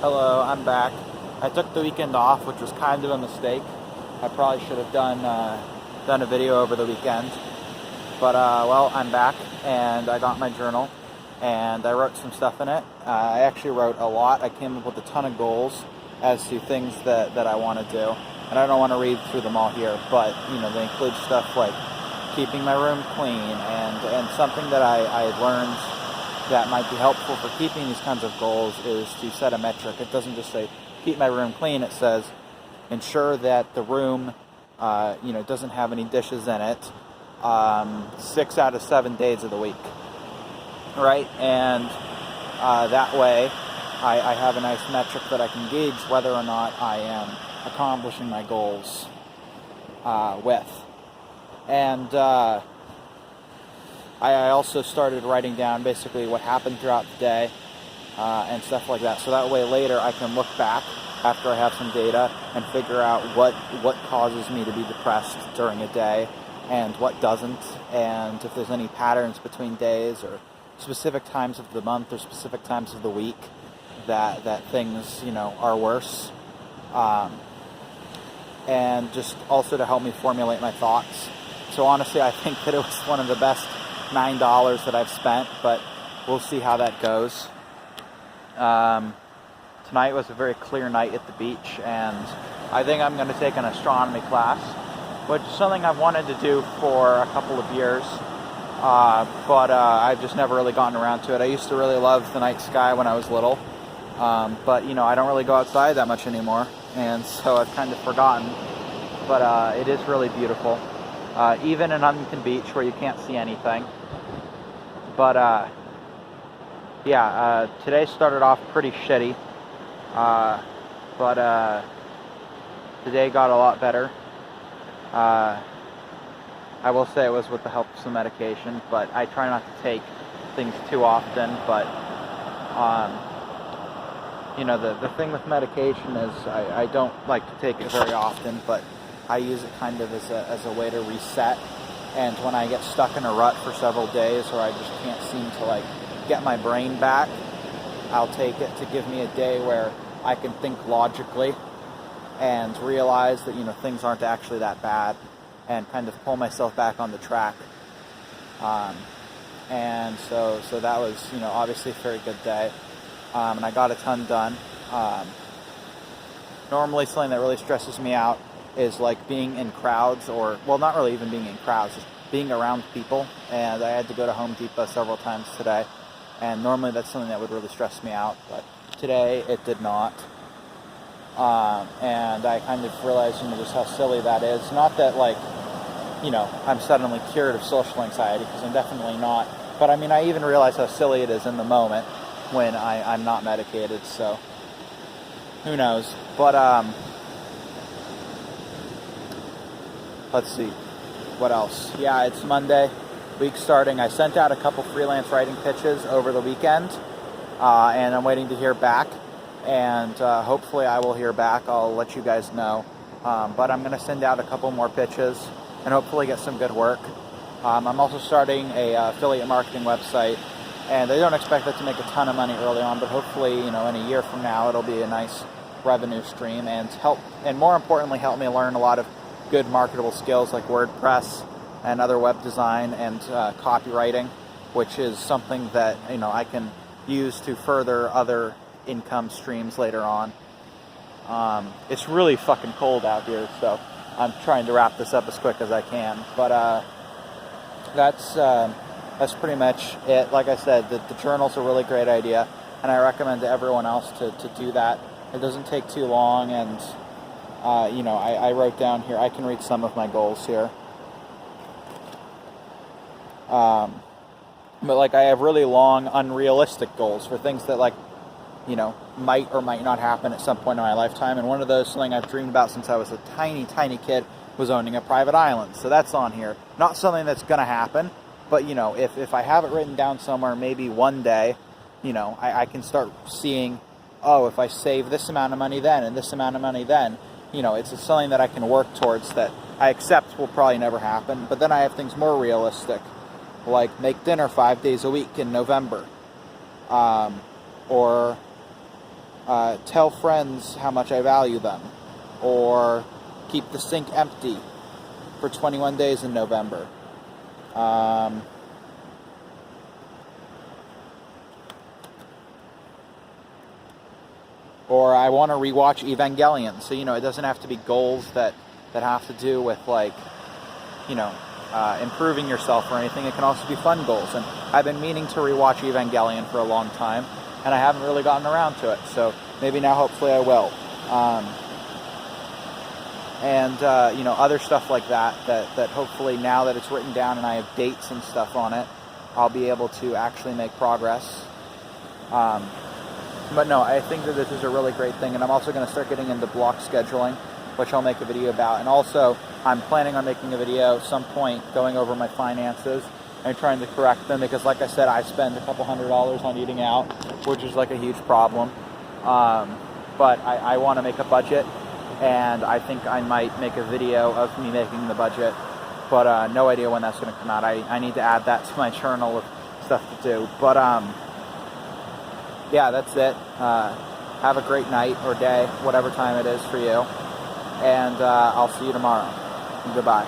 Hello, I'm back. I took the weekend off, which was kind of a mistake. I probably should have done a video over the weekend. But well, I'm back, and I got my journal, and I wrote some stuff in it. I actually wrote a lot. I came up with a ton of goals as to things that I want to do, and I don't want to read through them all here. But they include stuff like keeping my room clean, and something that I learned that might be helpful for keeping these kinds of goals is to set a metric. It doesn't just say keep my room clean. It says ensure that the room doesn't have any dishes in it 6 out of 7 days of the week, right? And that way I have a nice metric that I can gauge whether or not I am accomplishing my goals with. And I also started writing down basically what happened throughout the day and stuff like that. So that way later I can look back after I have some data and figure out what causes me to be depressed during a day and what doesn't, and if there's any patterns between days or specific times of the month or specific times of the week that things are worse. And just also to help me formulate my thoughts. So honestly, I think that it was one of the best $9 that I've spent, but we'll see how that goes. Tonight was a very clear night at the beach, and I think I'm going to take an astronomy class, which is something I've wanted to do for a couple of years, but I've just never really gotten around to it. I used to really love the night sky when I was little, but I don't really go outside that much anymore, and so I've kind of forgotten, but it is really beautiful. Even in Huntington Beach where you can't see anything. But today started off pretty shitty, but today got a lot better. I will say it was with the help of some medication, but I try not to take things too often. But the thing with medication is I don't like to take it very often, but I use it kind of as a way to reset. And when I get stuck in a rut for several days, or I just can't seem to get my brain back, I'll take it to give me a day where I can think logically and realize that things aren't actually that bad, and kind of pull myself back on the track. And so that was obviously a very good day, and I got a ton done. Normally something that really stresses me out is being in crowds, or not really even being in crowds, just being around people. And I had to go to Home Depot several times today, and normally that's something that would really stress me out, but today it did not. And I kind of realized just how silly that is. Not that I'm suddenly cured of social anxiety, because I'm definitely not, but I even realize how silly it is in the moment when I'm not medicated. So who knows. But let's see, what else? Yeah, it's Monday, week starting. I sent out a couple freelance writing pitches over the weekend, and I'm waiting to hear back, and hopefully I will hear back. I'll let you guys know, but I'm going to send out a couple more pitches and hopefully get some good work. I'm also starting a affiliate marketing website, and I don't expect that to make a ton of money early on, but hopefully in a year from now it'll be a nice revenue stream, and more importantly help me learn a lot of good marketable skills like WordPress and other web design and copywriting, which is something that I can use to further other income streams later on. It's really fucking cold out here, so I'm trying to wrap this up as quick as I can. But that's pretty much it. Like I said, the journal's a really great idea, and I recommend to everyone else to do that. It doesn't take too long, and I wrote down here, I can read some of my goals here. But I have really long, unrealistic goals for things that might or might not happen at some point in my lifetime. And one of those, something I've dreamed about since I was a tiny, tiny kid, was owning a private island. So that's on here. Not something that's going to happen, but if I have it written down somewhere, maybe one day, I can start seeing, if I save this amount of money then and this amount of money then, it's something that I can work towards that I accept will probably never happen. But then I have things more realistic, like make dinner 5 days a week in November, or tell friends how much I value them, or keep the sink empty for 21 days in November. Or I want to rewatch Evangelion. So, it doesn't have to be goals that have to do with, like, improving yourself or anything. It can also be fun goals. And I've been meaning to rewatch Evangelion for a long time, and I haven't really gotten around to it. So maybe now, hopefully, I will. Other stuff like that hopefully, now that it's written down and I have dates and stuff on it, I'll be able to actually make progress. But no, I think that this is a really great thing, and I'm also going to start getting into block scheduling, which I'll make a video about. And also, I'm planning on making a video at some point going over my finances and trying to correct them, because like I said, I spend a couple $100s on eating out, which is like a huge problem. But I want to make a budget, and I think I might make a video of me making the budget, but no idea when that's going to come out. I need to add that to my journal of stuff to do. But yeah, that's it. Have a great night or day, whatever time it is for you, and I'll see you tomorrow. Goodbye.